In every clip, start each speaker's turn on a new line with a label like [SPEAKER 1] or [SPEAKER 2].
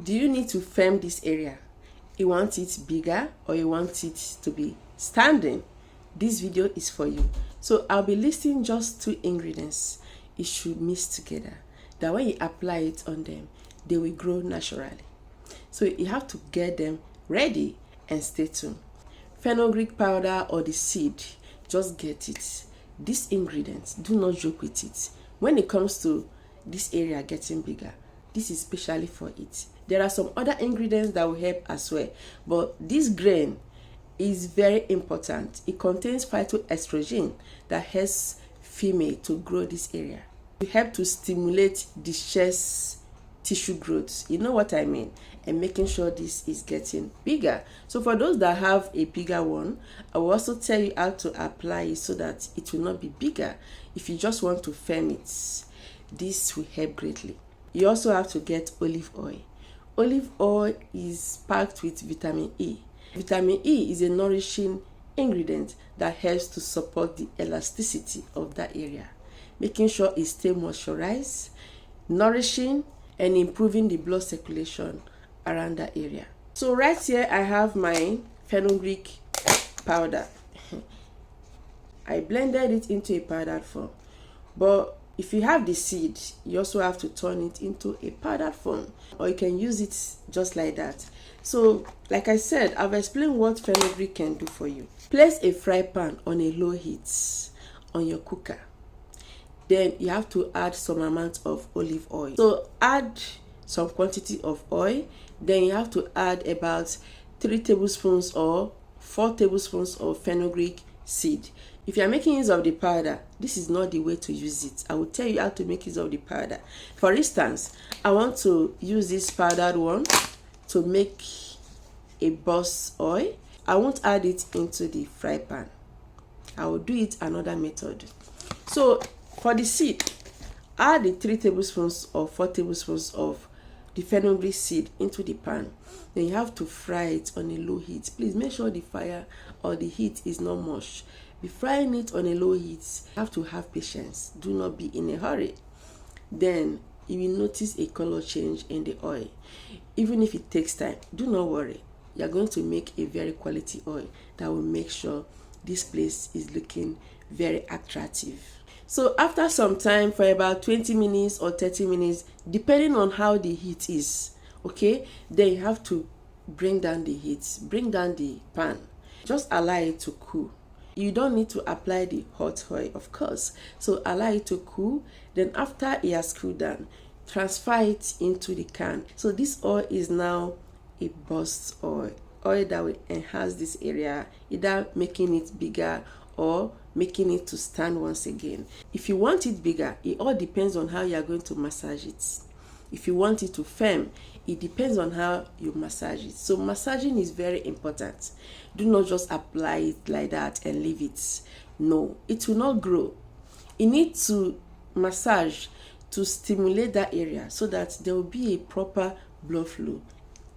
[SPEAKER 1] Do you need to firm this area? You want it bigger or you want it to be standing? This video is for you. So I'll be listing just 2 ingredients it should mix together, that when you apply it on them, they will grow naturally. So you have to get them ready and stay tuned. Fenugreek powder or the seed, just get it. These ingredients, do not joke with it. When it comes to this area getting bigger, this is specially for it. There are some other ingredients that will help as well, but this grain is very important. It contains phytoestrogen that helps female to grow this area. It helps to stimulate the chest tissue growth, you know what I mean, and making sure this is getting bigger. So for those that have a bigger one, I will also tell you how to apply it so that it will not be bigger. If you just want to firm it, this will help greatly. You also have to get olive oil. Olive oil is packed with vitamin E. Vitamin E is a nourishing ingredient that helps to support the elasticity of that area, making sure it stays moisturized, nourishing, and improving the blood circulation around that area. So right here I have my fenugreek powder. I blended it into a powdered form, but if you have the seed, you also have to turn it into a powdered form, or you can use it just like that. So like I said, I've explained what fenugreek can do for you. Place a fry pan on a low heat on your cooker. Then you have to add some amount of olive oil. So add some quantity of oil. Then you have to add about 3 tablespoons or 4 tablespoons of fenugreek seed. If you are making use of the powder, this is not the way to use it. I will tell you how to make use of the powder. For instance, I want to use this powdered one to make a boss oil. I won't add it into the fry pan. I will do it another method. So for the seed, add the 3 tablespoons or 4 tablespoons of the fenugreek seed into the pan. Then you have to fry it on a low heat. Please make sure the fire or the heat is not much. Be frying it on a low heat. You have to have patience. Do not be in a hurry. Then you will notice a color change in the oil. Even if it takes time, do not worry. You are going to make a very quality oil that will make sure this place is looking very attractive. So after some time, for about 20 minutes or 30 minutes, depending on how the heat is, okay, then you have to bring down the heat, bring down the pan. Just allow it to cool. You don't need to apply the hot oil, of course. So allow it to cool. Then after it has cooled down, transfer it into the can. So this oil is now a burst oil that will enhance this area, either making it bigger or making it to stand once again. If you want it bigger, it all depends on how you are going to massage it. If you want it to firm, it depends on how you massage it. So massaging is very important. Do not just apply it like that and leave it. No, it will not grow. You need to massage to stimulate that area so that there will be a proper blood flow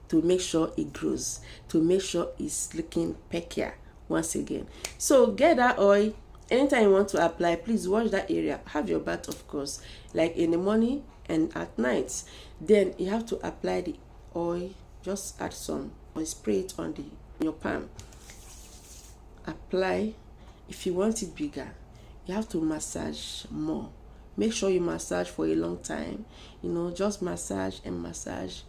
[SPEAKER 1] to make sure it grows, to make sure it's looking peculiar once again. So get that oil. Anytime you want to apply, please wash that area. Have your bath, of course, like in the morning and at night. Then you have to apply the oil. Just add some or spray it on your palm. Apply. If you want it bigger, you have to massage more. Make sure you massage for a long time. Just massage and massage,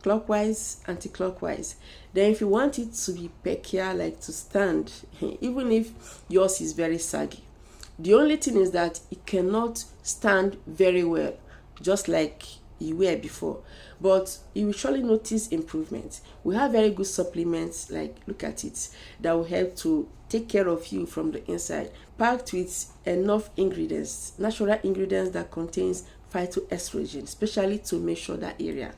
[SPEAKER 1] clockwise, anti-clockwise. Then if you want it to be peculiar, like to stand, even if yours is very saggy, the only thing is that it cannot stand very well, just like you were before. But you will surely notice improvement. We have very good supplements, like look at it, that will help to take care of you from the inside, packed with enough ingredients, natural ingredients that contains phytoestrogen, especially to make sure that area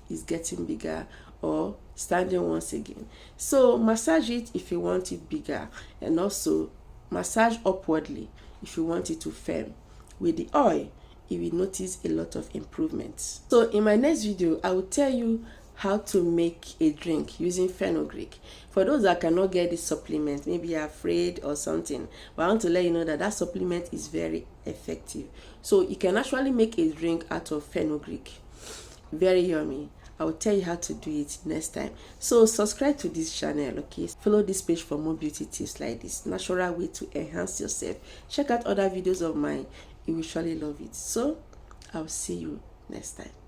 [SPEAKER 1] is getting bigger or standing once again. So massage it if you want it bigger, and also massage upwardly if you want it to firm. With the oil, you will notice a lot of improvements. So in my next video, I will tell you how to make a drink using fenugreek. For those that cannot get this supplement, maybe you're afraid or something, but I want to let you know that that supplement is very effective. So you can actually make a drink out of fenugreek. Very yummy. I will tell you how to do it next time. So subscribe to this channel, okay? Follow this page for more beauty tips like this, natural way to enhance yourself. Check out other videos of mine. You will surely love it. So I'll see you next time.